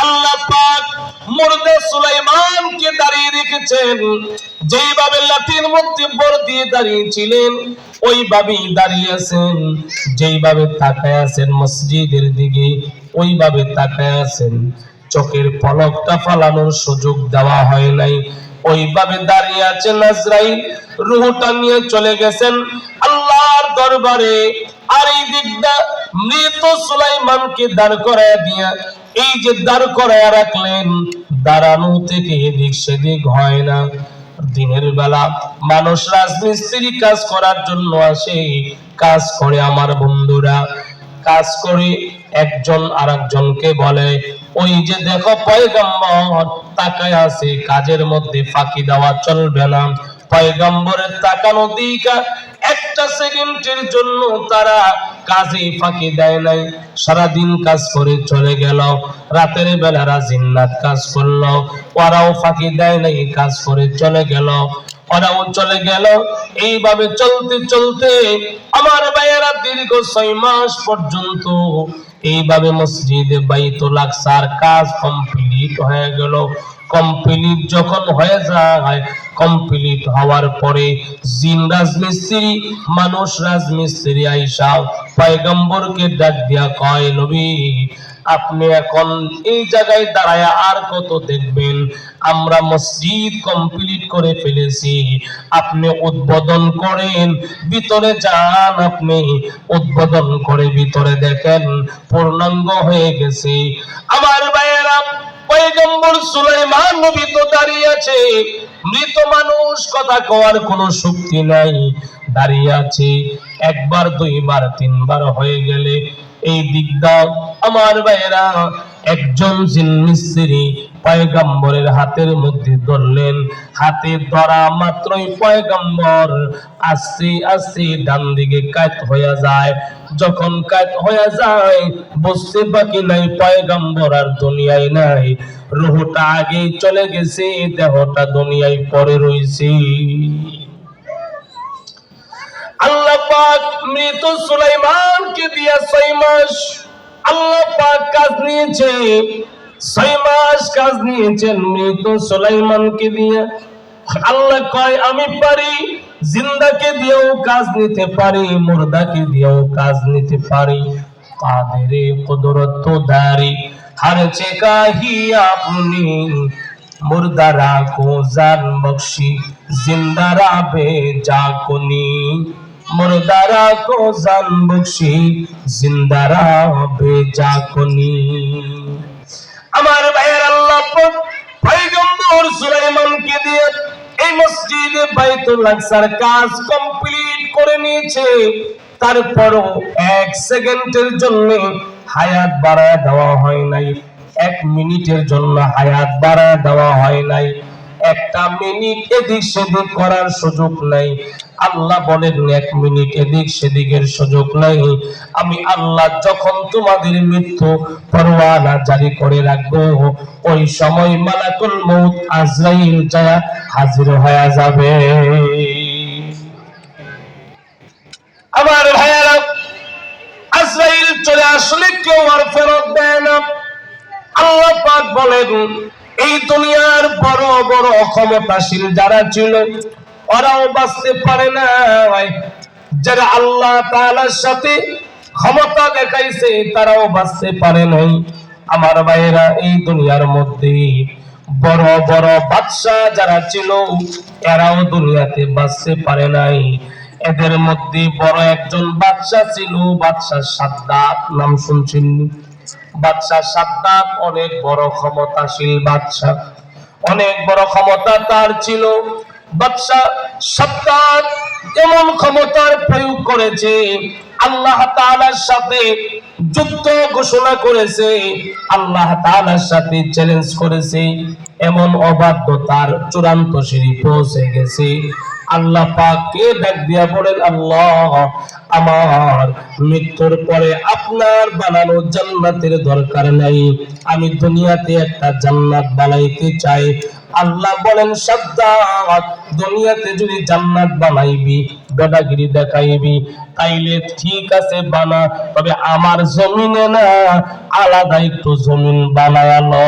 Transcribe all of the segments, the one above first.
আল্লাহ পাক মুর্দা সুলাইমানকে দাঁড়িয়ে রেখেছেন। যেইভাবে লাঠির মধ্যে ভর দিয়ে দাঁড়িয়েছিলেন ওইভাবেই দাঁড়িয়ে আছেন। যেইভাবে তাকায় আছেন মসজিদের দিকে ওইভাবে তাকায় আছেন। চোখের পলকটা ফালানোর সুযোগ দেওয়া হয় নাই। ওইভাবে দাঁড়িয়ে আছেন। আজরাইল রূহটা নিয়ে চলে গেছেন আল্লাহর দরবারে। আর এই দিকটা মৃত সুলাইমানকে দাঁড় করায় দিয়া এই যে দাঁড় করায় রাখলেন, দাঁড়ানো থেকে এদিক সেদিক হয় না। দিনের বেলা মানুষ রাজমিস্ত্রি কাজ করার জন্য আসে, কাজ করে আমার বন্ধুরা, কাজ করে একজন আরেকজনকে বলে ওই যে দেখো পয়গম্বর তাকায় আছে, কাজের মধ্যে ফাঁকি দেওয়া চলবে না। পয়গম্বরের তাকানো দিকা একটা সেকেন্ডের জন্য তারা কাজে ফাঁকি দেয় নাই। সারাদিন কাজ করে চলে গেল, রাতের বেলা জিন্নাত কাজ করলো, ওরাও ফাঁকি দেয় নাই, কাজ করে চলে গেল, ওরাও চলে গেল। এইভাবে চলতে চলতে আমার ভাইয়েরা দীর্ঘ 6 মাস পর্যন্ত এইভাবে মসজিদে বাইতুল আকসার কাজ কমপ্লিট হয়ে গেল। কমপ্লিট যখন হয়ে যায়, কমপ্লিট হওয়ার পরে জিন রাজমিস্ত্রি মানুষ রাজমিস্ত্রি আইসা পয়গম্বরকে ডাক দিয়া কয়, নবী আপনি এখন এই জায়গায় দাঁড়ায় আর কত দেখবেন? আমরা মসজিদ কমপ্লিট করে ফেলেছি, আপনি উদ্বোধন করেন, ভিতরে যান, আপনি উদ্বোধন করে ভিতরে দেখেন পূর্ণাঙ্গ হয়ে গেছে। আমার ভাইয়েরা পয়গম্বর সুলাইমান নবী তো দাঁড়িয়ে আছে, মৃত মানুষ কথা কওয়ার কোনো শক্তি নাই, দাঁড়িয়ে আছে। একবার দুইবার তিনবার হয়ে গেলে এই দিকটা আমার ভাইয়েরা একজন জিন মিস্ত্রি পয়গম্বরের হাতের মধ্যে ধরলেন। হাতে ধরা মাত্রই পয়গম্বর আস্তে আস্তে ডান দিকে কাত হয়ে যায়। যখন কাত হয়ে যায় বুঝতে বাকি নাই পয়গম্বর আর দুনিয়ায় নাই, রূহটা আগেই চলে গেছে, দেহটা দুনিয়ায় পড়ে রইছে। আল্লাহ পাক মৃত সুলাইমানকে দিয়া 6 মাস আল্লাহ পাক কাজ নিয়েছে, 6 মাস কাজ নিয়েছেন মৃত সুলাইমানকে দিয়া। আল্লাহ কয় আমি পারি, জিন্দাকে দিয়েও কাজ নিতে পারি, মুর্দাকে দিয়েও কাজ নিতে পারি। কাদেরে কুদরত দারি हर जगह ही आपने मुर्दारा को जान बख्शी जिंदारा भेजा कुनी मुर्दारा को जान बख्शी जिंदारा भेजा कुनी। আমার ভাইয়ের আল্লাহ পয়গম্বর সুলাইমানকে দিয়ে এই মসজিদে বাইতুল আকসার কাজ কমপ্লিট করে নিয়েছে। তারপরও 1 সেকেন্ডের জন্য হায়াত বাড়ায় দেওয়া হয় নাই, 1 মিনিটের জন্য হায়াত বাড়ায় দেওয়া হয় নাই, 1টা মিনিট এদিক সেদিক করার সুযোগ নাই। আল্লাহ বলেন 1 মিনিট এদিক সেদিকের সুযোগ নাই। আমি আল্লাহ যখন তোমাদের মৃত্যু পরোয়ানা জারি করে রাখবো ওই সময় মালাকুল মউত আজরাইল যায় হাজির হয়ে যাবে। আমার ভাইয়েরা আজরাইল চলে আসলে কেউ আর ফেরত দেয় না। আল্লাহ পাক বলেন এই দুনিয়ার বড় বড় ক্ষমতাশীল যারা ছিল ওরাও বাঁচতে পারে না, যারা আল্লাহ তাআলার সাথে ক্ষমতা দেখাইছে তারাও বাঁচতে পারে নাই। আমার ভাইয়েরা এই দুনিয়ার মধ্যে বড় বড় বাদশা যারা ছিল এরাও দুনিয়াতে বাঁচতে পারে নাই। এদের মধ্যে বড় একজন বাদশা ছিল, বাদশা সাদ্দাত, নাম শুনছেন? বাদশা সাদ্দাত অনেক বড় ক্ষমতাশীল বাদশা, অনেক বড় ক্ষমতা তার ছিল। বাদশা সাদ্দাত এমন ক্ষমতার প্রয়োগ করেছে, আল্লাহ তাআলার সাথে যুদ্ধ ঘোষণা করেছে, আল্লাহ তাআলার সাথে চ্যালেঞ্জ করেছে, এমন অবাধ্যতার চূড়ান্ত সিঁড়ি পৌঁছে গেছে। আল্লাহ পাককে ডাক দিয়া বলেন, আল্লাহ আমার মৃত্যুর পরে আপনার বানানো জান্নাতের দরকার নাই, আমি দুনিয়াতে একটা জান্নাত বানাইতে চাই, আল্লাহ বলেন সাদ্দাত দুনিয়াতে যদি জান্নাত বানাইবি বেদাগিরি দেখাইবি তাইলে ঠিক আছে বানা, তবে আমার জমিনে না, আলাদা একটু জমিন বানায়ালো।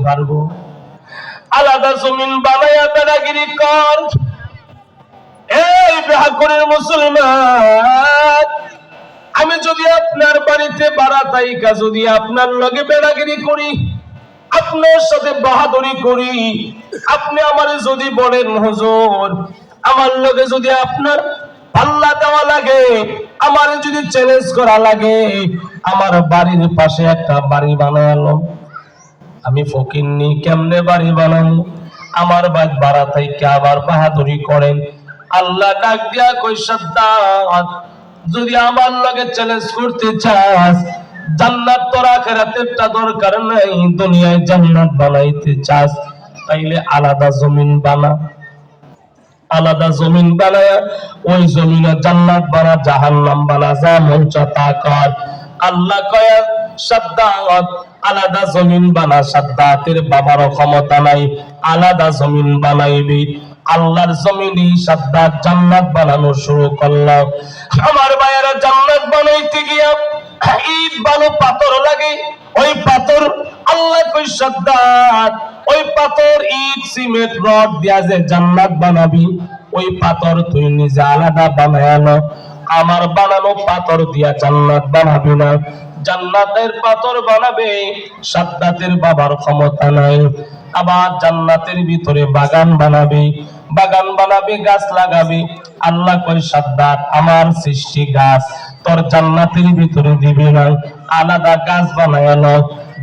পারবো আলাদা জমিন বানায়া বেদাগিরি কর। এই বিহাকুরের মুসলমান, আমি যদি আপনার বাড়িতে বারাতাইকা যদি আপনার লগে বেড়াগিরি করি, আপনার সাথে বাহাদুরি করি, আপনি আমারে যদি বলেন হুজুর আমার লগে যদি আপনার পাল্লা দেওয়া লাগে, আমার যদি চ্যালেঞ্জ করা লাগে, আমার বাড়ির পাশে একটা বাড়ি বানালো, আমি ফকিন্নি কেমনে বাড়ি বানাবো? আমার বাদ বারাতাইকা আবার বাহাদুরি করেন। আল্লাহ ডাক দিয়া কই সাদ্দাত যদি আমার লগে চ্যালেঞ্জ করতে চাস, জান্নাত তোর আখিরাতেরটা দরকার নাই, দুনিয়ায় জান্নাত বানাইতে চাস, তাইলে আলাদা জমিন বানা। আলাদা জমিন বানায়া ওই জমিনে জান্নাত বানা, জাহান্নাম বানা, যা মন চায় তা কর। আল্লাহ কয় সাদ্দাত আলাদা জমিন বানা। সাদ্দাতের বাবারও ক্ষমতা নাই, আলাদা জমিন বানাইবি। আল্লাহর জমিনে সাদ্দাত জান্নাত বানানো শুরু করলো। আমার ভাইয়েরা জান্নাত বানাইতে গিয়া ইট বালু পাথর লাগে, ওই পাথর আল্লাহ কই সাদ্দাত ওই পাথর ইট সিমেন্ট রড দিয়া যে জান্নাত বানাবি, ওই পাথর তুই নিজে আলাদা বানায়ালো। আমার বানানো পাথর দিয়া জান্নাত বানাবি না, জান্নাতের পাথর বানাবে সাদ্দাতের বাবার ক্ষমতা নাই। আবার জান্নাতের ভিতরে বাগান বানাবে, গাছ লাগাবে। আল্লাহ কয় সাদ্দাত আমার সৃষ্টি গাছ তোর জান্নাতের ভিতরে দিবি না, আলাদা গাছ বানায়ালো।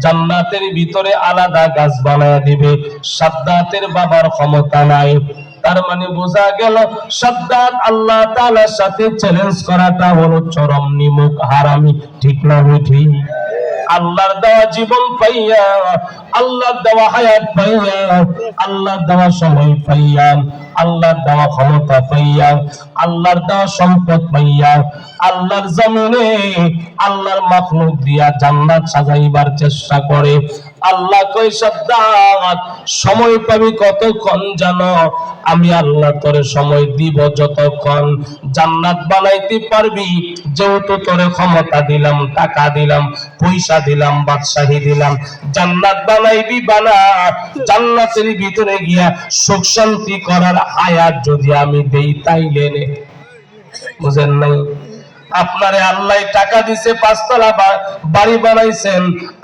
জান্নাতের ভিতরে আলাদা গাছ বানায়া দিবে, সাদ্দাতের বাবার ক্ষমতা নাই। তার মানে বোঝা গেল সাদ্দাত আল্লাহ তাআলার সাথে চ্যালেঞ্জ করাটা হলো চরম নিমুখ হারামি। ঠিক না ঠিক? আল্লাহর দেওয়া জীবন পাইয়া, আল্লাহর দেওয়া হায়াত পাইয়া, আল্লাহর দেওয়া সময় পাইয়া, আল্লাহর দেওয়া ক্ষমতা পাইয়া, আল্লাহর দেওয়া সম্পদ পাইয়া, আল্লাহর জমিনে আল্লাহর মাখলুক দিয়া জান্নাত সাজাইবার চেষ্টা করে। আল্লাহ কই সাদ্দাত সময় পাবি কতক্ষণ জানো? আমি আল্লাহ তোরে সময় দিব যতক্ষণ জান্নাত বানাইতে পারবি। যেহেতু তোরে ক্ষমতা দিলাম, টাকা দিলাম, পয়সা দিলাম, বাদশাহী দিলাম, জান্নাত বানাইবি বানা। জান্নাতের ভিতরে গিয়া সুখ শান্তি করার হায়াত যদি আমি দেই তাইলে নে। বুঝেন নাই? আপনারে আল্লাহ টাকা দিছে, 5 তলা বাড়ি বানাইছেন,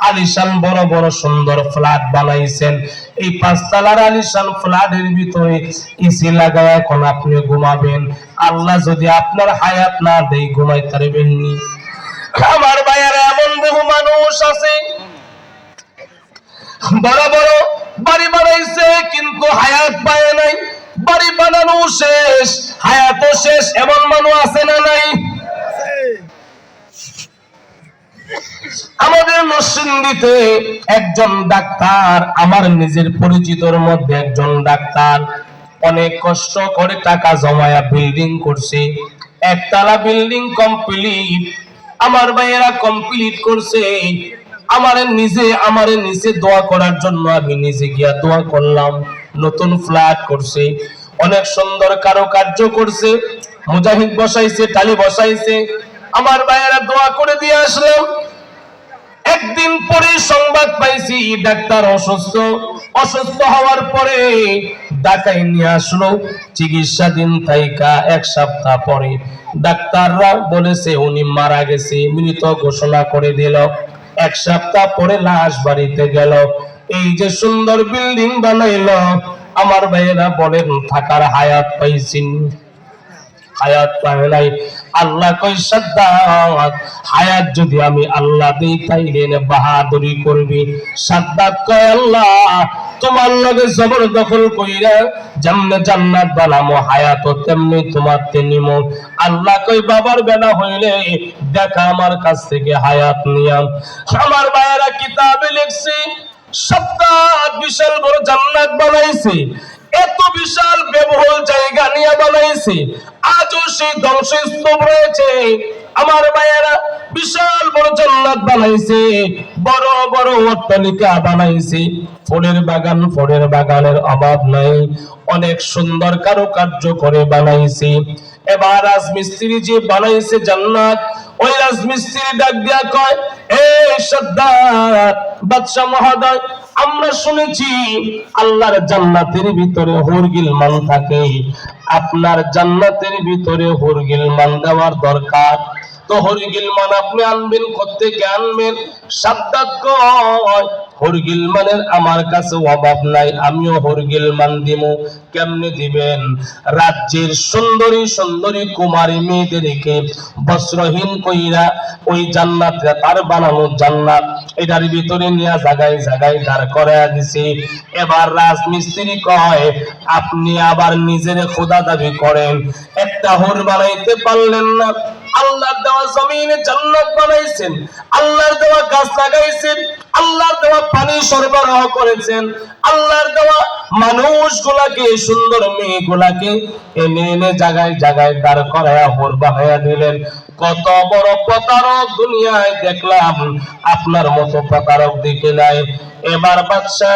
আলিশান বড় বড় সুন্দর ফ্ল্যাট বানাইছেন। এই 5 তলার আলিশান ফ্ল্যাটের ভিতরে এসি লাগায় এখন আপনি ঘুমাবেন। আল্লাহ যদি আপনার হায়াত না দেয় ঘুমাইতে পারবেন নি? আমার ভাইয়ারা এমন বহু মানুষ আছে বড় বড় বাড়ি বানাইছে কিন্তু হায়াত পায় নাই। বাড়ি বানানো শেষ, হায়াতও শেষ, এমন মানুষ আছে না নাই? আমাদের নরসিংদীতে একজন ডাক্তার, আমার নিজের পরিচিতর মধ্যে একজন ডাক্তার, অনেক কষ্ট করে টাকা জমায়া বিল্ডিং করছে। একতলা বিল্ডিং কমপ্লিট, আমার ভাইয়েরা কমপ্লিট করছে। আমারে নিজে দোয়া করার জন্য আমি নিজে গিয়া দোয়া করলাম। নতুন ফ্ল্যাট করছে, অনেক সুন্দর কারুকার্য করছে, মুজাহিদ বসাইছে, টালি বসাইছে। আমার ভাইয়েরা দোয়া করে দিয়ে আসলাম। একদিন পরে সংবাদ পাইছি ডাক্তার অসুস্থ হওয়ার পরে ঢাকায় নিয়ে আসলো। চিকিৎসাধীন থাইকা 1 সপ্তাহ পরে ডাক্তাররা বলেছে উনি মারা গেছে, মৃত ঘোষণা করে দিল। 1 সপ্তাহ পরে লাশ বাড়িতে গেল। এই যে সুন্দর বিল্ডিং বানাইলো, আমার ভাইয়েরা বলেন থাকার হায়াত পাইছেন? হায়াত পায় নাই। আল্লাহ কই সাদ্দাত হায়াত যদি আমি আল্লাহ দেই তাইলে বাহাদুরি করবি। সাদ্দাত কয় আল্লাহ তোমার লগে জবরদখল কইরা যেমনে জান্নাত বানামো, হায়াত তেমনি তোমার তে নিমো। আল্লাহ কই বাবার বেলা হইলে দেখা আমার কাছ থেকে হায়াত নিয়াম। আমার ভাইয়েরা কিতাবে লিখছে সাদ্দাত বিশাল বড় জান্নাত বানাইছে, এত বিশাল ব্যবহুল জায়গা নিয়ে বানাইছে, আজও সেই ধ্বংসস্তূপ রয়েছে। আমার ভাইয়েরা বিশাল বড় জান্নাত ইমারত বানাইছে, বড় বড় অট্টালিকা বানাইছে, ফলের বাগানের অভাব নাই, অনেক সুন্দর কারুকার্য করে বানাইছে। এবার রাজমিস্ত্রি যে বানাইছে জান্নাত, ওই রাজমিস্ত্রি ডাক দিয়া কয়, এই সাদ্দাত বাদশা মহোদয়, আমরা শুনেছি আল্লাহর জান্নাতের ভিতরে হুরগিলমান থাকে, আপনার জান্নাতের ভিতরে হুরগিলমান দেওয়ার দরকার, তো হুরগিলমান আপনি আনবেন কোত্থেকে আনবেন? সাদ্দাত কয়, হুরগিলমানের আমার কাছে অভাব নাই, আমিও হুরগিলমান দিব। কেমনে দিবেন? রাজ্যের সুন্দরী সুন্দরী কুমারী মেয়েদেরকে বস্ত্রহীন কইরা ওই জান্নাতে, তার বানানো জান্নাত, এটার ভিতরে নিয়ে জায়গায় জায়গায় দাঁড় করায়া দিছে। এবার রাজমিস্ত্রি কয়, আপনি আবার নিজের খোদা দাবি করেন, একটা হুর বানাইতে পারলেন না? আল্লাহর দেওয়া জমিনে জান্নাত বানাইছেন, আল্লাহর দেওয়া গাছ লাগাইছেন, আল্লাহর দেওয়া পানি সরবরাহ করেছেন, আল্লাহর দেওয়া মানুষগুলাকে, সুন্দর মেয়েগুলাকে এনে এনে জায়গায় জায়গায় দাঁড় করায়া হুর বানাইয়া দিলেন। কত বড় প্রতারক দুনিয়ায় দেখলাম, আপনার মতো প্রতারক দেখে নাই। এবার বাদশা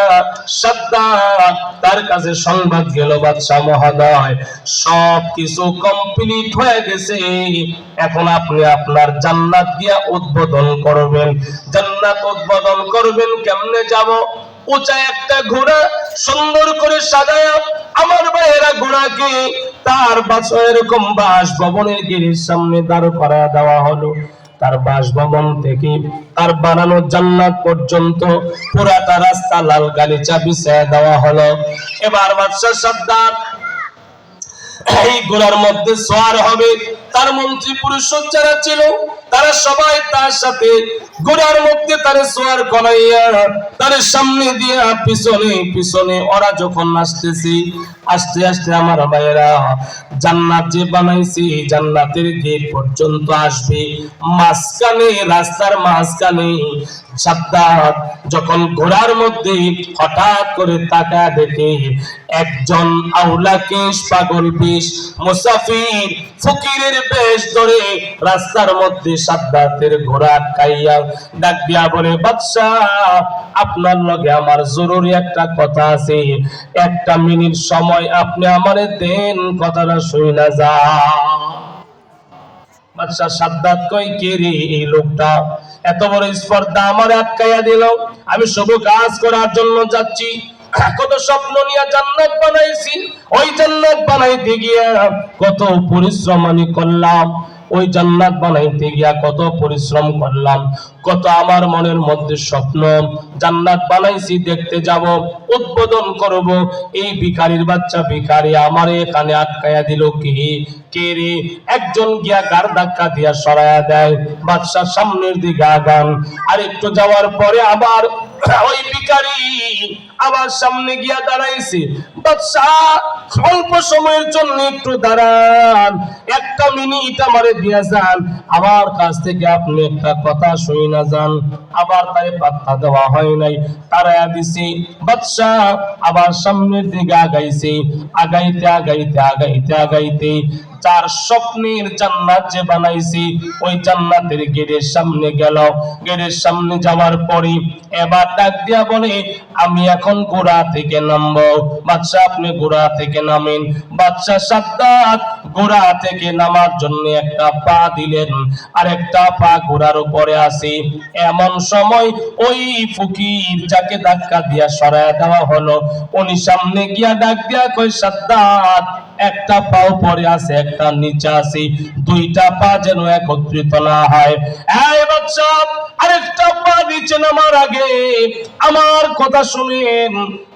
সাদ্দাত, তার কাছে সংবাদ গেল, বাদশা মহোদয় সব কিছু কমপ্লিট হয়ে গেছে, এখন আপনি আপনার জান্নাত দিয়া উদ্বোধন করবেন। জান্নাত উদ্বোধন করবেন কেমনে যাব? উঁচা একটা ঘোড়া সুন্দর করে সাজায়া আমার ভাইয়েরা ঘোড়াকে তার এরকম বাসভবনের গেটের সামনে দাঁড় করা দেওয়া হলো। তার বাসভবন থেকে তার বানানো জান্নাত পর্যন্ত পুরাটা রাস্তা লাল গালিচা বিছায়া দেওয়া হলো। এবার বাদশা সাদ্দাত এই ঘোড়ার মধ্যে সওয়ার হবে, তার মন্ত্রী পরিষদ যারা ছিল তারা সবাই তার সাথে ঘোড়ার মধ্যে তার সওয়ার করাইয়া তার সামনে দিয়া পিছনে পিছনে ওরা যখন আসতেছে, আস্তে আস্তে আমার ভাইয়েরা জান্নাত যে বানাইছে জান্নাতের গেট পর্যন্ত আসবে। মাঝখানে, রাস্তার মাঝখানে সাদ্দাত যখন ঘোড়ার মধ্যে হঠাৎ করে তাকায় দেখে একজন আউলা কেশ, পাগল বেশ, মুসাফির ফকিরের বেশ ধরে রাস্তার মধ্যে সাদ্দাতের ঘোড়া আটকাইয়া ডাক দিয়া বলে, বাদশা আপনার লগে আমার জরুরি একটা কথা আছে, একটা মিনিট সময় আপনি আমারে দেন, কথাটা শুইনা যা। বাদশা সাদ্দাত কই, কে রে এই লোকটা, এত বড় স্পর্ধা আমার আটকাইয়া দিল, আমি শুভ কাজ করার জন্য যাচ্ছি, কত স্বপ্ন নিয়ে জান্নাত বানাইছি, ওই জান্নাত বানাইতে গিয়া কত পরিশ্রম আমি করলাম, ওই জান্নাত বানাইতে গিয়া কত পরিশ্রম করলাম, কত আমার মনের মধ্যে স্বপ্ন, জান্নাত বানাইছি, দেখতে যাব, উদ্বোধন করব, এই ভিখারির বাচ্চা ভিখারি আমার এখানে আটকায়া দিল। কে রে? একজন গিয়া গার ধাক্কা দিয়া সরায়া দেয়, বাদশার সামনের দিকে আগান, আর একটু যাওয়ার পরে আবার ওই ভিখারি আবার সামনে গিয়া দাঁড়াইছে। বাদশা অল্প সময়ের জন্য একটু দাঁড়ান, একটা মিনিট আমারে দিয়া যান, আমার কাছ থেকে আপনি একটা কথা শুই না যান। আবার তাই পাত্তা দেওয়া হয় নাই, তারায়া দিছে। বাদশা আবার সামনের দিকে আগাইছে, আগাইতে আগাইতে আগাইতে আগাইতে যার স্বপ্নের জান্নাত যে বানাইছি ওই জান্নাতের গেটের সামনে গেল। গেটের সামনে যাওয়ার পরে এবার ডাক দিয়া বলে, আমি এখন ঘোড়া থেকে নামবো। বাদশা আপনি ঘোড়া থেকে নামেন। বাদশা সাদ্দাত ঘোড়া থেকে নামার জন্য একটা পা দিলেন, আর একটা পা ঘোড়ার উপরে আছে। এমন সময় ওই ফকির যাকে ধাক্কা দিয়া সরায়া দেওয়া হলো, উনি সামনে গিয়া ডাক দিয়া কই, সাদ্দাত একটা পাও পরে আছে, একটা নিচে আছে, দুইটা পা যেন একত্রিত না হয়। এই বাদশা আরেকটা পা নিচে নামার আগে আমার কথা শুনেন।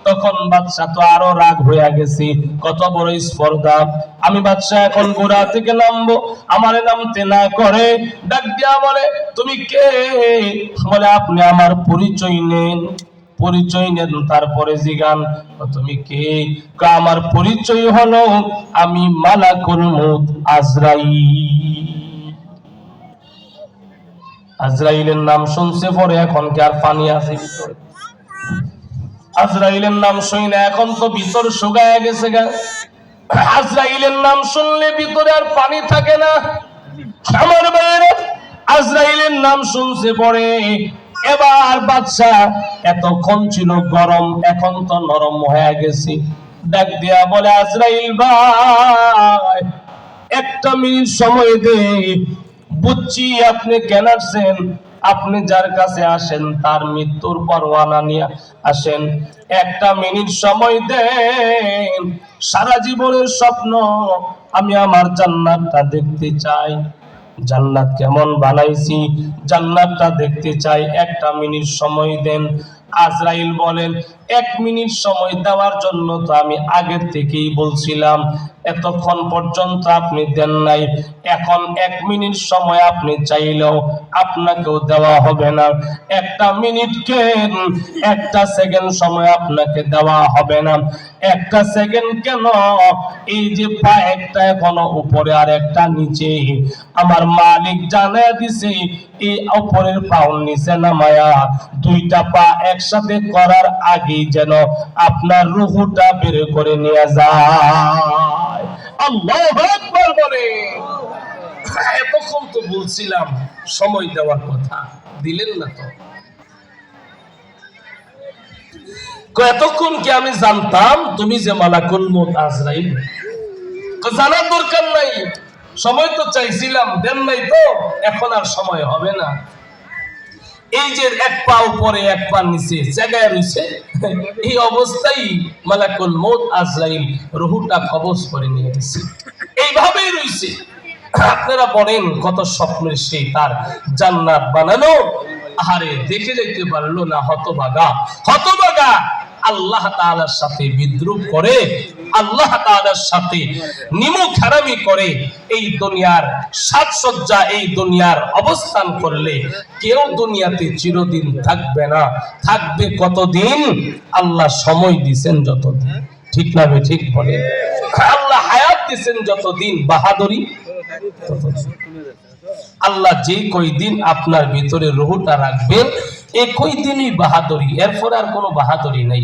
তখন বাদশা তো আরো রাগ হয়ে গেছে, কত বড় স্পর্ধা, আমি বাদশা এখন ঘোড়া থেকে নামবো, আমারে নামতে না করে ডাক দিয়া বলে, তুমি কে? বলে, আপনি আমার পরিচয় নেন। পরিচয় নেন, তারপরে জিগান তুমি কে? আমার পরিচয় হলো আমি মালাকুল মউত আজরাইল। আজরাইলের নাম শুনছে পরে এখন কি আর পানি আছে ভিতরে? আজরাইলের নাম শুনে এখন তো ভিতর শুকায় গেছে গা। আজরাইলের নাম শুনলে ভিতরে আর পানি থাকে না। আমার ভাইয়েরা, আজরাইলের নাম শুনছে পড়ে এবার বাদশাহ এতক্ষণ ছিল গরম, এখন তো নরম হয়ে গেছে। ডাক দিয়া বলে, আজরাইল ভাই, একটা মিনিট সময় দে। বুঝছি আপনি কেন আসছেন, আপনি যার কাছে আসেন তার মৃত্যুর পরোয়ানা নিয়ে আসেন। একটা মিনিট সময় দেন। সারা জীবনের স্বপ্ন আমি আমার জান্নাতটা দেখতে চাই। জান্নাত কেমন বানাইছি জান্নাতটা দেখতে চাই, একটা মিনিট সময় দেন। আজরাইল বলেন, এক মিনিট সময় দেওয়ার জন্য তো আমি আগের থেকেই বলছিলাম, এতক্ষণ পর্যন্ত আপনি দেন নাই। এখন এক মিনিট সময় আপনি চাইলেও আপনাকেও দেওয়া হবে না। একটা মিনিট কেন, একটা সেকেন্ড সময় আপনাকে দেওয়া হবে না। একটা সেকেন্ড কেন, এই যে পা একটা এখনো উপরে আর একটা নিচে, আমার মালিক জানায় দিছে এই উপরের পাও নিচে নামায়া দুইটা পা একসাথে করার আগেই যেন আপনার রূহটা বের করে নিয়ে যায়। আল্লাহু আকবার বলে। এতক্ষণ তো বলছিলাম সময় দেওয়ার কথা, দিলেন না তো। এতক্ষণ কি আমি জানতাম তুমি যে মালাকুল মউত আজরাইল? জানার দরকার নাই, সময় তো চাইছিলাম, দেন নাই তো, এখন আর সময় হবে না। এই যে এক পা উপরে এক পা নিচে জায়গায় রয়েছে, এই অবস্থায় মালাকুল মউত আজরাইল রূহটা কবজ করে নিয়ে গেছে, এইভাবেই রয়েছে। আপনারা বলেন কত স্বপ্নের সেই তার জান্নাত বানানো, আরে দেখে যেতে পারলো না। হতভাগা, হতভাগা। আল্লাহ তাআলার সাথে বিদ্রুপ করে, আল্লাহ তাআলার সাথে নিমুখ হারামি করে এই দুনিয়ার সাজসজ্জা, এই দুনিয়ার অবস্থান করলে কেউ দুনিয়াতে চিরদিন থাকবে না। থাকবে কতদিন? আল্লাহ সময় দিবেন যতদিন, ঠিক না ঠিক বলে। আল্লাহ হায়াত দিবেন যতদিন, বাহাদুরি আল্লাহ যে কয়দিন আপনার ভিতরে রূহটা রাখবেন, এই কয়দিনই বাহাদুরি, এরপর আর কোনো বাহাদুরি নাই।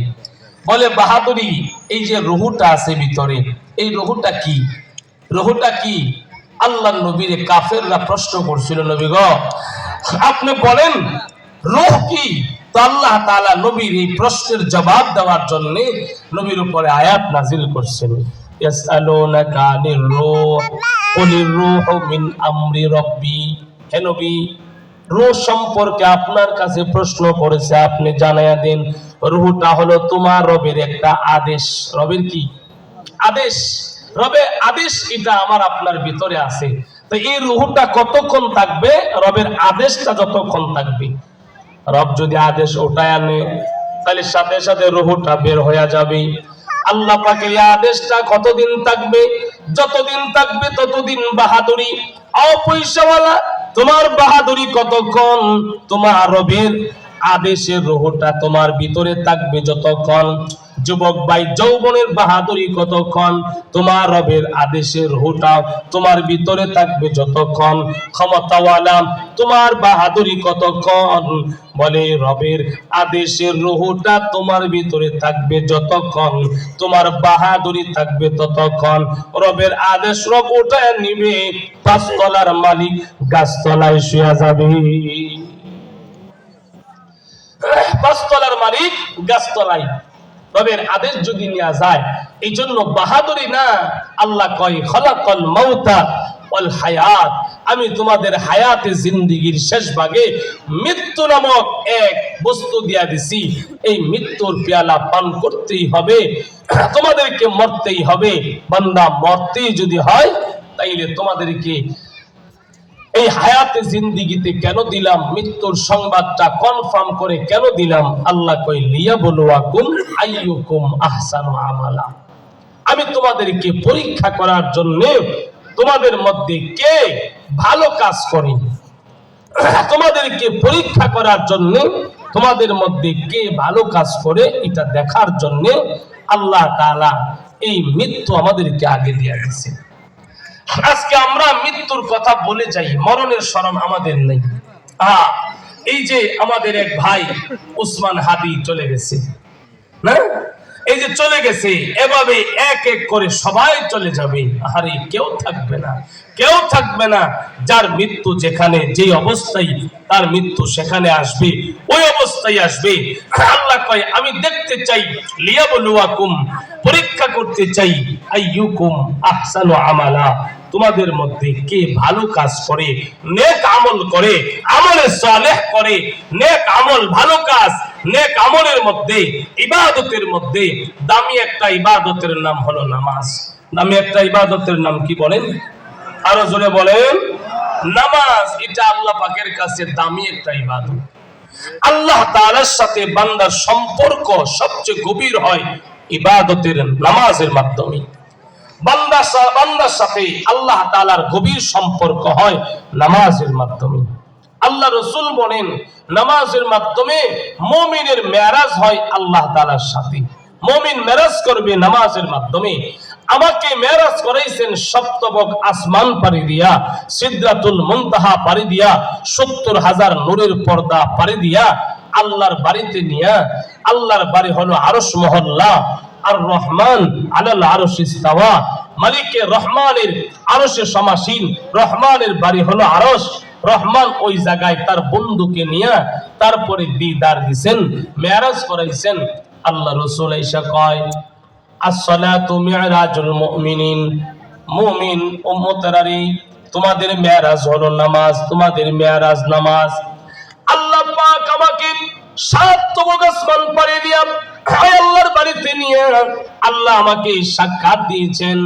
বলে বাহাদুরি, এই যে রূহটা আছে ভিতরে, এই রূহটা কি? রূহটা কি? আল্লাহর নবীরে কাফেররা প্রশ্ন করছিল, নবী গো আপনি বলেন রূহ কি? তো আল্লাহ তাআলা নবীর এই প্রশ্নের জবাব দেওয়ার জন্য নবীর উপরে আয়াত নাজিল করছেন। ইয়াসআলুনাকা আনির রূহ কুলির রূহু মিন আমরি রাব্বি। হে নবী, রূহ সম্পর্কে আপনার কাছে প্রশ্ন করেছে, আপনি জানায়া দেন রূহটা হলো তোমার রবের একটা আদেশ। রবের কি আদেশ? রবের আদেশ, এটা আমার আপনার ভিতরে আছে। তো এই রূহটা কতক্ষণ থাকবে? রবের আদেশটা যতক্ষণ থাকবে। রব যদি আদেশ ওঠায় আনে তাহলে সাথে সাথে রূহটা বের হয়ে যাবে। আল্লাহ পাকের এই আদেশটা কতদিন থাকবে? যতদিন থাকবে ততদিন বাহাদুরি। অপয়সাওয়ালা, তোমার বাহাদুরি কতক্ষণ? তোমার রবের আদেশের রূহটা তোমার ভিতরে থাকবে যতক্ষণ। যুবক ভাই, যৌবনের বাহাদুরি কতক্ষণ? তোমার রবের আদেশের রূহটা তোমার ভিতরে থাকবে যতক্ষণ। ক্ষমতাওয়ালা, তোমার বাহাদুরি কতক্ষণ? বলে রবের আদেশের রূহটা তোমার ভিতরে থাকবে যতক্ষণ, তোমার বাহাদুরি থাকবে ততক্ষণ। রবের আদেশ রব উঠায় নিবে, পাঁচতলার মালিক গাছতলায় শুয়ে যাবে। পাঁচতলার মালিক গাছতলায়, রবের আদেশ যদি নেওয়া যায়। এই জন্য বাহাদুরি না, আল্লাহ কয় খলাকাল মাউতা ওয়াল হায়াত, আমি তোমাদের হায়াতে জিন্দেগীর শেষ ভাগে মৃত্যু নামক এক বস্তু দিয়া দিছি। এই মৃত্যুর পেয়ালা পান করতেই হবে, তোমাদেরকে মরতেই হবে। বান্দা মরতেই যদি হয় তাইলে তোমাদেরকে এই হায়াতে জিন্দেগিতে কেন দিলাম? মৃত্যুর সংবাদটা কনফার্ম করে কেন দিলাম? আল্লাহ কই লিয়াবলুয়াকুম আইয়ুকুম আহসানু আমালা, আমি তোমাদেরকে পরীক্ষা করার জন্য তোমাদের মধ্যে কে ভালো কাজ করে, তোমাদেরকে পরীক্ষা করার জন্য তোমাদের মধ্যে কে ভালো কাজ করে এটা দেখার জন্য আল্লাহ তাআলা এই মৃত্যু আমাদেরকে আগে দিয়ে দিয়েছে। আজকে আমরা মৃত্যুর কথা বলে যাই, মরণের শরম আমাদের নেই। এই যে আমাদের এক ভাই উসমান হাদি চলে গেছে না, এই যে চলে গেছে, এভাবে এক এক করে সবাই চলে যাবে, আরে কেউ থাকবে না, কেউ থাকবে না। যার মৃত্যু যেখানে, যে অবস্থায় তার মৃত্যু সেখানে আসবে, ওই অবস্থায় আসবে। আল্লাহ কয় আমি দেখতে চাই, লিয়াবলুয়াকুম, পরীক্ষা করতে চাই, আইয়ুকুম আহসানু আমালা, তোমাদের মধ্যে কে ভালো কাজ করে, নেক আমল করে, আমলে সালেহ করে, নেক আমল, ভালো কাজ, নেক আমলের মধ্যে, ইবাদতের মধ্যে দামি একটা ইবাদতের নাম হলো নামাজ। দামি একটা ইবাদতের নাম কি বলেন? আরো জোরে বলেন। নামাজ, এটা আল্লাহ পাকের কাছে দামি একটা ইবাদত। আল্লাহ তাআলার সাথে বান্দার সম্পর্ক সবচেয়ে গভীর হয় ইবাদতের, নামাজের মাধ্যমে। বান্দার সাথে আল্লাহ তাআলার গভীর সম্পর্ক হয় নামাজের মাধ্যমে। আল্লাহ রাসূল বলেন নামাজের মাধ্যমে মুমিনের মেরাজ হয় আল্লাহ তাআলার সাথে। মুমিন মেরাজ করবে নামাজের মাধ্যমে। আমাকে মেরাজ করাইছেন সপ্তবক আসমান পাড়ি দিয়া, সিদরাতুল মুনতাহা পাড়ি দিয়া, ৭০,০০০ নূরের পর্দা পাড়ি দিয়া আল্লাহর বাড়িতে নিয়া। আল্লাহর বাড়ি হলো আরশ মহল্লা। আর রহমান আলাল আরশ ইস্তাওয়া, মালিকে রহমানের আরশে সমাসীন, রহমানের বাড়ি হলো আরশ। রহমান ওই জায়গায় তার বন্ধুকে নিয়ে তারপরে দিদার দিবেন, মেরাজ করাইছেন। আল্লাহ রাসূল আয়েশা কয় as-salatu mi'rajul mu'minin, মুমিন উম্মতেরারে তোমাদের মেরাজ হলো নামাজ, তোমাদের মেরাজ নামাজ। আল্লাহ পাক আমাকে ৭ তবক আসমান পাড়ি দিয়া আল্লাহর বাড়িতে নিয়ে আল্লাহ আমাকে সাক্ষাৎ দিয়েছেন।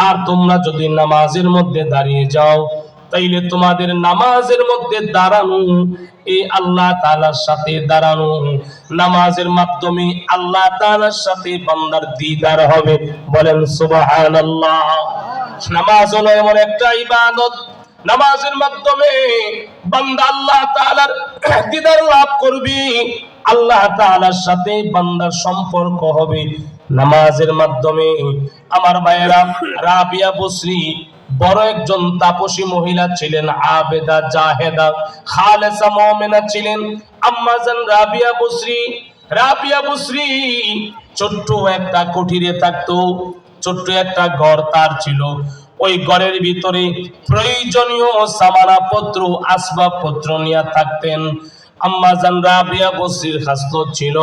আর তোমরা যদি নামাজের মধ্যে দাঁড়িয়ে যাও, তাইলে তোমাদের নামাজের মধ্যে দাঁড়ানো, এই আল্লাহ তাআলার সাথে দাঁড়ানো, নামাজের মাধ্যমে আল্লাহ তাআলার সাথে বান্দার দিদার হবে। বলেন সুবহানাল্লাহ। নামাজ হলো এমন একটা ইবাদত, নামাজের মাধ্যমে বান্দা আল্লাহ তাআলার দিদার লাভ করবে, আল্লাহ তাআলার সাথে বান্দার সম্পর্ক হবে নামাজের মাধ্যমে। আমার ভাইয়েরা, রাবিয়া বসরি বড় একজন তাপসী মহিলা ছিলেন, আবেদা, জাহেদা, খালেসা মুমিনা ছিলেন। আম্মা জান রাবিয়া বসরি ছোট্ট একটা কুঠিরে থাকতো, ছোট্ট একটা ঘর তার ছিল। ওই ঘরের ভিতরে প্রয়োজনীয় সামানাপত্র, আসবাবপত্র নিয়ে থাকতেন। আম্মা জান রাবিয়া বসরির খাসলত ছিল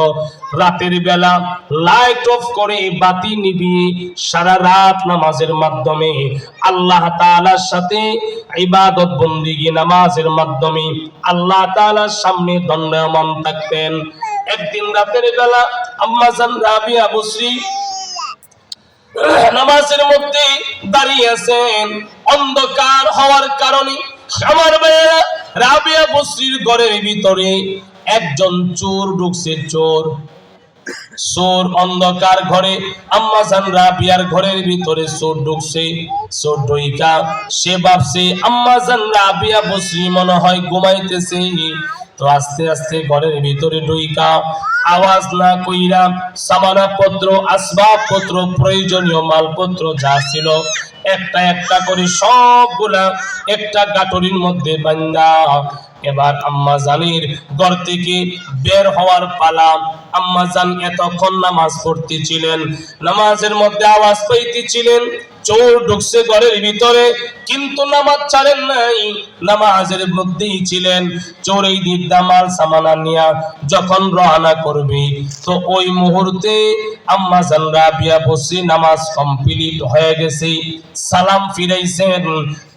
রাতের বেলা লাইট অফ করে, বাতি নিভিয়ে সারা রাত নামাজের মাধ্যমে আল্লাহ তাআলার সাথে ইবাদত বন্দেগী, নামাজের মাধ্যমে আল্লাহ তাআলার সামনে দণ্ডায়মান থাকতেন। একদিন রাতের বেলা আম্মা জান রাবিয়া বসরি নামাজের মধ্যে দাঁড়িয়ে আছেন। অন্ধকার হওয়ার কারণে আমার ভাইয়েরা, রাবিয়া বসরির ঘরের ভিতরে একজন চোর ঢুকছে। চোর অন্ধকার ঘরে, আম্মা জান রাবিয়ার ঘরের ভিতরে চোর ঢুকছে। চোর ঢুইকা সে ভাবছে আম্মা জান রাবিয়া বসরি মনে হয় ঘুমাইতেছে। তো আস্তে আস্তে ঘরের ভিতরে ঢুইকা আওয়াজ না কইরা সামানাপত্র, আসবাবপত্র, প্রয়োজনীয় মালপত্র যা ছিল একটা একটা করে সবগুলা একটা গাটরির মধ্যে বান্ধা এবার আম্মা জানের ঘর থেকে বের হওয়ার পালা। আম্মা জান এতক্ষণ নামাজ পড়তেছিলেন, নামাজের মধ্যে আওয়াজ পাইতেছিলেন চোর ঢুকছে ঘরের ভিতরে, কিন্তু নামাজ ছাড়েন নাই, নামাজের মধ্যেই ছিলেন। চোর এই দিকদা মাল সামানা নিয়া যখন রওনা করবে, তো ওই মুহূর্তে আম্মা জান রাবিয়া বসে নামাজ কমপ্লিট হয়ে গেছে, সালাম ফিরাইছেন।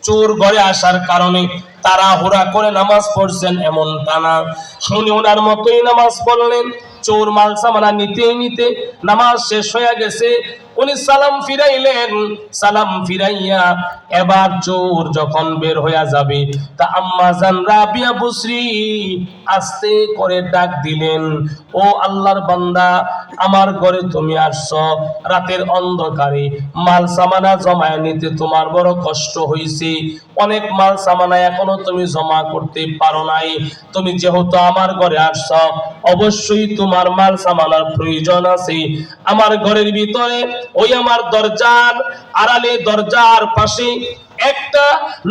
চোর ঘরে আসার কারণে তাড়াহুড়া করে নামাজ পড়ছেন এমনটা না, উনি ওনার মতোই নামাজ পড়লেন। চোর মাল সামানা নিতে নামাজ শেষ হয়ে গেছে, উনি সালাম ফিরাইলেন। সালাম ফিরাইয়া এবার চোর যখন বের হয়ে যাবে, তা আম্মা জান রাবিয়া বসরি আস্তে করে ডাক দিলেন, ও আল্লাহর বান্দা, আমার ঘরে তুমি আসছো রাতের অন্ধকারে, মাল সামানা জমায় নিতে তোমার বড় কষ্ট হয়েছে, অনেক মাল সামানা এখনো তুমি জমা করতে পারো নাই। তুমি যেহেতু আমার ঘরে আসছো, অবশ্যই তোমার মাল সামানার প্রয়োজন আছে। আমার ঘরের ভিতরে ওই আমার দরজার আড়ালে, দরজার পাশে একটা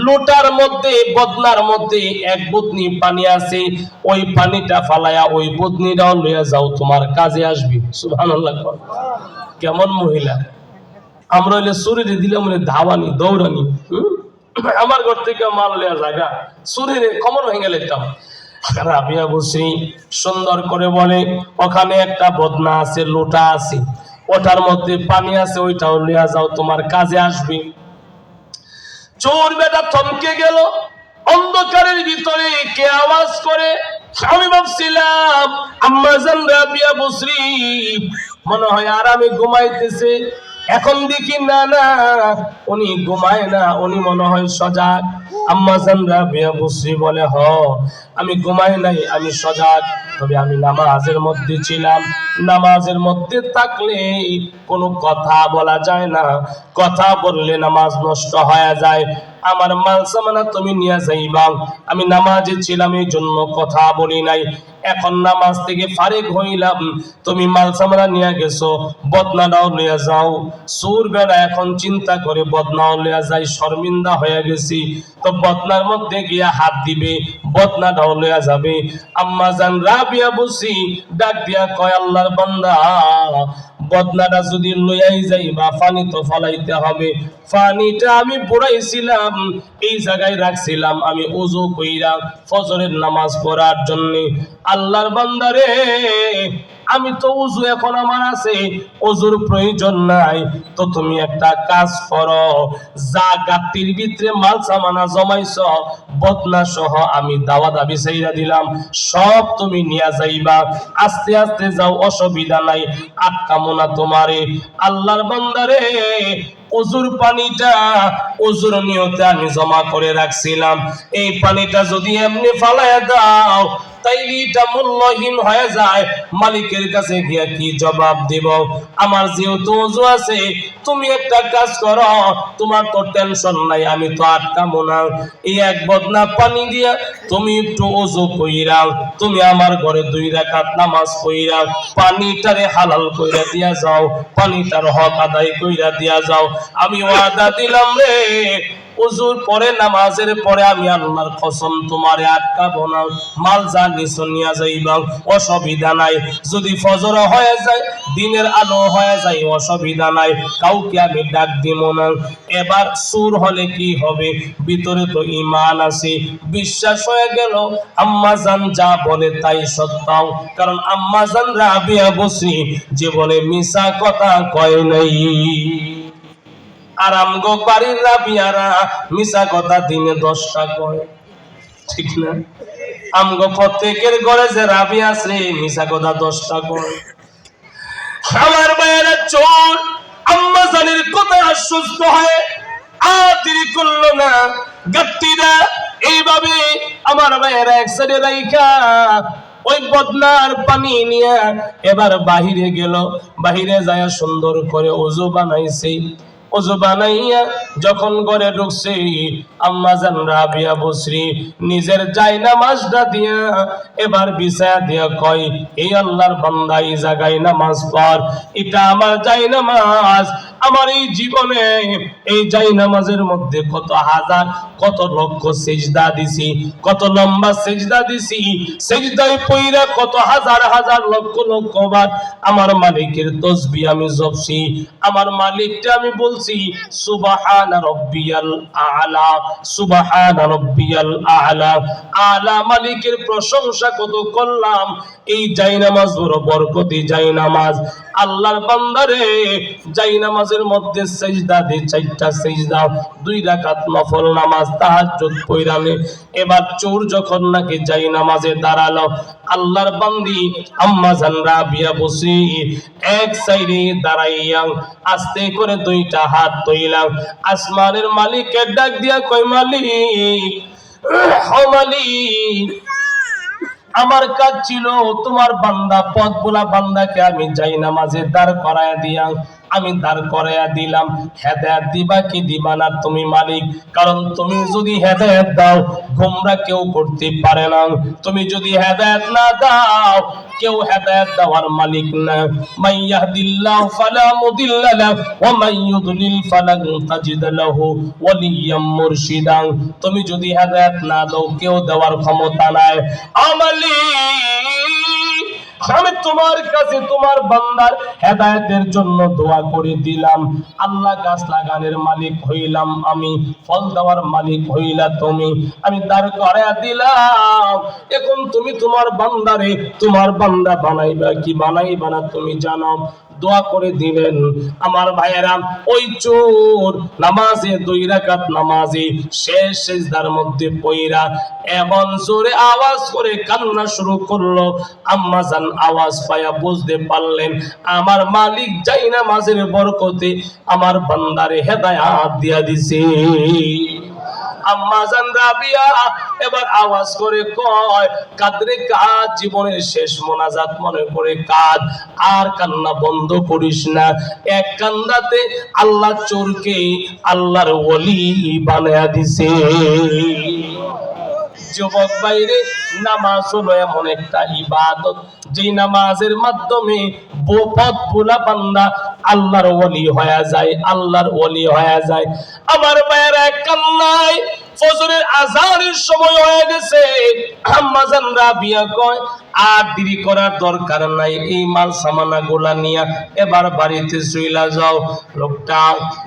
লোটার মধ্যে বদনার মধ্যে এক বুদনি পানি আছে, ওই পানিটা ফালায়া ওই বুদনিটাও লইয়া যাও, তোমার কাজে আসবে। সুবহানাল্লাহ। কেমন মহিলা! আমরা হইলে শরীরে দিলাম ধাওয়ানি দৌড়ানি, আমার ঘর থেকে মাল লইয়া জায়গা শরীরে কমন হয়ে গেলে। রাবিয়া বসরি সুন্দর করে বলে, ওখানে একটা বদনা আছে, লোটা আছে, ওটার মধ্যে পানি আছে, ওইটাও লইয়া যাও, তোমার কাজে আসবে। চোর বেটা থমকে গেল। অন্ধকারের ভিতরে কে আওয়াজ করে? আমি ভাবছিলাম আম্মা জান রাবিয়া বসরি মনে হয় আরামে ঘুমাইতেছে। এখন দেখি না না, উনি ঘুমায় না, উনি মনে হয় সজাগ। আম্মা জান রাবিয়া বসরি বলে, হ আমি ঘুমাই নাই, আমি সজাগ, তবে আমি নামাজের মধ্যে ছিলাম। নামাজের মধ্যে থাকলে কোনো কথা বলা যায় না, কথা বললে নামাজ নষ্ট হয়ে যায়। আমার মাল সামানা তুমি নিয়ে যাইবা, আমি নামাজে ছিলাম এই জন্য কথা বলি নাই। এখন নামাজ থেকে ফারিগ হইলাম, তুমি মাল সামানা নিয়ে গেছো, বদনাটাও লইয়া যাও। সুর বেড়া এখন চিন্তা করে বদনাও লইয়া যাই, শর্মিন্দা হয়ে গেছি, তো বদনার মধ্যে গিয়া হাত দিবে, বদনাটাও লইয়া যাবে। আম্মা জান রাবিয়া বসি ডাক দিয়া কয়, আল্লাহর বান্দা, বদনাটা যদি লইয়াই যাই বা পানি তো ফলাইতে হবে। পানিটা আমি পড়াইছিলাম, এই জায়গায় রাখছিলাম আমি ওযু কইরা ফজরের নামাজ পড়ার জন্য। আল্লাহর বান্দারে, আমি তো ওযু এখন আমার আছে, ওযুর প্রয়োজন নাই, তো তুমি একটা কাজ করো, যা গাতির ভিতরে মাল সামানা জমাইছো বদনা সহ আমি দাওয়া দাবি চাইরা দিলাম, সব তুমি নিয়ে যাইবা, আস্তে আস্তে যাও, অসুবিধা নাই, আটকামো না তোমারে। আল্লাহর বান্দারে, ওযুর পানিটা ওযুর নিয়তে আমি জমা করে রাখছিলাম, এই পানিটা যদি এমনি ফালায়া দাও তাইলে এটা মূল্যহীন হয়ে যায়, মালিকের কাছে গিয়া কি জবাব দেব? আমার যেহেতু ওযু আছে, তুমি একটা কাজ করো, তোমার তো টেনশন নাই, আমি তো আটকামো না, এই এক বদনা পানি দিয়া তুমি একটু ওযু কইরা তুমি আমার ঘরে 2 রাকাত নামাজ পড়িরা পানিটারে হালাল কইরা দিয়া যাও, পানিটার হক আদায় কইরা দিয়া যাও। আমি ওয়াদা দিলাম রে, ওযুর পরে নামাজের পরে আমি আল্লাহর কসম তোমারে আটকাবো না, মাল যা নিছো নিয়া যাইবা, অসুবিধা নাই। যদি ফজর হয়ে যায়, দিনের আলো হয়ে যায়, অসুবিধা নাই, কাউকে আমি ডাক দিব না। এবার সুর হলে কি হবে? ভিতরে তো ঈমান আছে, বিশ্বাস হয়ে গেল আম্মা জান যা বলে তাই সত্য, কারণ আম্মা জান রাবিয়া বসরি জীবনে মিছা কথা কয় নাই। আর আমগো বাড়ির রাবিয়ারা মিছা কথা দিনে 10টা কয়, ঠিক না? আমগো প্রত্যেকের ঘরে যে রাবি আছে মিছা কথা 10টা কয়। আমার মায়েরা চোর আম্মা জানের কথা আশ্বস্ত হয়, আর দেরি করলো না, গাত্তিরা এইভাবে আমার মায়েরা এক সাইডে রাইখা ওই বদনার পানি নিয়ে এবার বাহিরে গেল। বাহিরে যায় সুন্দর করে ওযু বানাইছে। ওযু বানাইয়া যখন ঘরে ঢুকছে, আম্মা জান রাবিয়া বসরি নিজের জায়নামাজটা দিয়া এবার বিছায়া দিয়া কয়, এই আল্লাহর বান্দা এই জায়গায় নামাজ পড়, এটা আমার জায়নামাজ। আমার এই জীবনে এই জায়নামাজের মধ্যে কত হাজার কত লক্ষ সিজদা দিছি, কত লম্বা সিজদা দিছি, সিজদায় পইরা কত হাজার হাজার লক্ষ লক্ষ বার আমার মালিকের তাসবিহ আমি জপছি, আমার মালিককে আমি বলছি সুবহান রাব্বিয়াল আ'লা, সুবহান রাব্বিয়াল আ'লা। আলা মালিকের প্রশংসা কত করলাম। এই জায়নামাজ বড় বরকতি জায়নামাজ। আল্লাহর বান্দারে, জায়নামাজের মধ্যে সিজদা দে, 4টা সিজদা, 2 রাকাত নফল নামাজ তাহাজ্জুদ পড়ালে। এবার চোর যখন নাকি জায়নামাজে দাঁড়ালো, আল্লাহর বান্দি আম্মা জান রাবিয়া বসি এক সাইডে দাঁড়াইয়া আস্তে করে 2টা হাত তুইলাম, আসমানের মালিকের ডাক দিয়া কই, মালিক, ও মালিক, আমার কাজ ছিল তোমার বান্দা পথ বলা বান্দাকে আমি জায়নামাজে দাঁড় করায় দিয়া আমি দাঁড় করাইয়া দিলাম। হেদায়েত দিবা কি দিবা না তুমি মালিক, কারণ তুমি যদি হেদায়েত দাও গোমরা কেউ করতে পারে না, তুমি যদি হেদায়েত না দাও কেউ হেদায়েত দেওয়ার মালিক না। মান ইয়াহদিল্লাহু ফালা মুদিল্লা লাহু ওয়া মান ইউদ্লিল ফালান তাজিদ লাহু ওয়ালিয়্যাম মুরশিদা। তুমি যদি হেদায়েত না দাও কেউ দেওয়ার ক্ষমতা নাই। আমালি আমি তোমার কাছে তোমার বান্দার হেদায়েতের জন্য দোয়া করে দিলাম। আল্লাহ গাছ লাগানোর মালিক হইলাম আমি, ফল দেওয়ার মালিক হইলা তুমি। আমি দাঁড় করাইয়া দিলাম, এখন তুমি তোমার বান্দারে তোমার বান্দা বানাইবা কি বানাইবা না তুমি জানো। দোয়া করে দিলেন। আমার ভাইয়েরা, ওই চোর নামাজে 2 রাকাত নামাজে শেষ সিজদার মধ্যে পইরা এমন জোরে আওয়াজ করে কান্না শুরু করলো। আম্মা জান আওয়াজ পায়া বুঝতে পারলেন আমার মালিক যাই নামাজের বরকতে আমার বান্দারে হেদায়েত দিয়া দিছে। আম্মা জান রাবিয়া এবার আওয়াজ করে কয়, কাদরে কাজ, জীবনের শেষ মোনাজাত মনে করে কাঁদ, আর কান্না বন্ধ করিস না। এক কান্দাতে আল্লাহ চোরকে আল্লাহর ওলি বানায়া দিছে। যুবক বাইরে, নামাজ হলো এমন একটা ইবাদত যে নামাজের মাধ্যমে পথ ভোলা বান্দা আল্লাহর ওলি হয়ে যায়, আল্লাহর ওলি হয়ে যায়। আমার ভাইয়েরা, কান্নায় ফজরের আযানের সময় হয়ে গেছে। আম্মা জান রাবিয়া কয়, আর দেরি করার দরকার নাই, এই মাল সামানা গোলা নিয়া এবার বাড়িতে চইলা যাও। লোকটা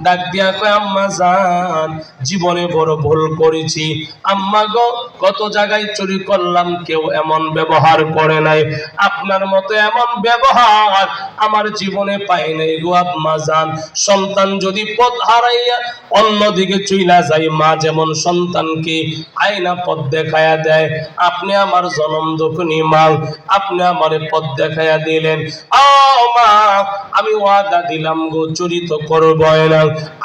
ডাক দিয়া কয়, আম্মা জান জীবনে বড় ভুল করেছি। আম্মা গো, কত জায়গায় চুরি করলাম, কেউ এমন ব্যবহার করে নাই, আপনার মতো এমন ব্যবহার আমার জীবনে পাই নাই গো আম্মা জান। সন্তান যদি পথ হারাইয়া অন্যদিকে চইলা যায়, মা যেমন সন্তানকে আয়না পথ দেখায়া দেয়, আপনি আমার জনম দুঃখিনী মা, আপনি আমারে পথ দেখায়া দিলেন। মা, আমি ওয়াদা দিলাম গো চুরি তো করবই না,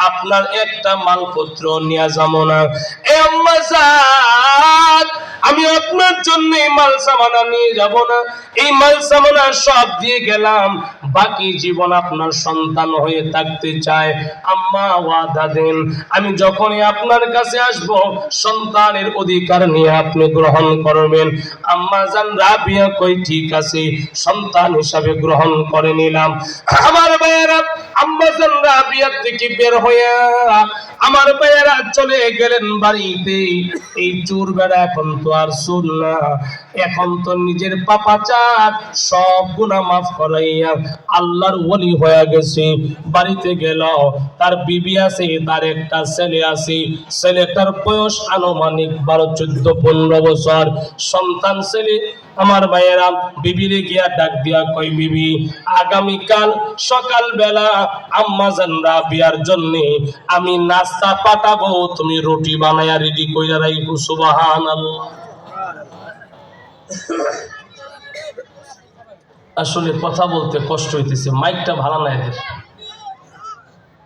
আপনার একটা মালপত্র নিয়ে যাবো না। এ আম্মা জান, আমি আপনার জন্য মাল সামানা নিয়ে যাব না, এই মাল সামানা সব দিয়ে গেলাম, বাকি জীবন আপনার সন্তান হয়ে থাকতে চায়। আম্মা ওয়াদা দেন, আমি যখনই আপনার কাছে আসব সন্তানের অধিকার নিয়ে আপনি গ্রহণ করবেন। আম্মা জান রাবিয়া কই, ঠিক আছে, সন্তান হিসাবে গ্রহণ করে নিলাম। আমার ভাইয়েরা, আম্মা জান রাবিয়া থেকে বের হইয়া আমার ভাইয়েরা চলে গেলেন বাড়িতে। এই চোর বেড়া এখন তো আর চোর না, এখন তো নিজের পাপাচার সব গুনাহ মাফ করাইয়া আল্লাহর ওলি হয়ে গেছে। বাড়িতে গেল, তার বিবি আছে, তার একটা ছেলে আছে। ছেলেটার বয়স আনুমানিক 12, 14, 15 বছর। সন্তান ছেলে। আমার ভাইয়েরা, বিবিরে গিয়া ডাক দিয়া কই, বিবি আগামীকাল সকাল বেলা আম্মা জান রাবিয়ার জন্য আমি নাস্তা পাঠাবো, তুমি রুটি বানায়া রেডি কইরা রাখো। সুবহানাল্লাহ। আসলে কথা বলতে কষ্ট হইতেছে, মাইকটা ভালো না এদের।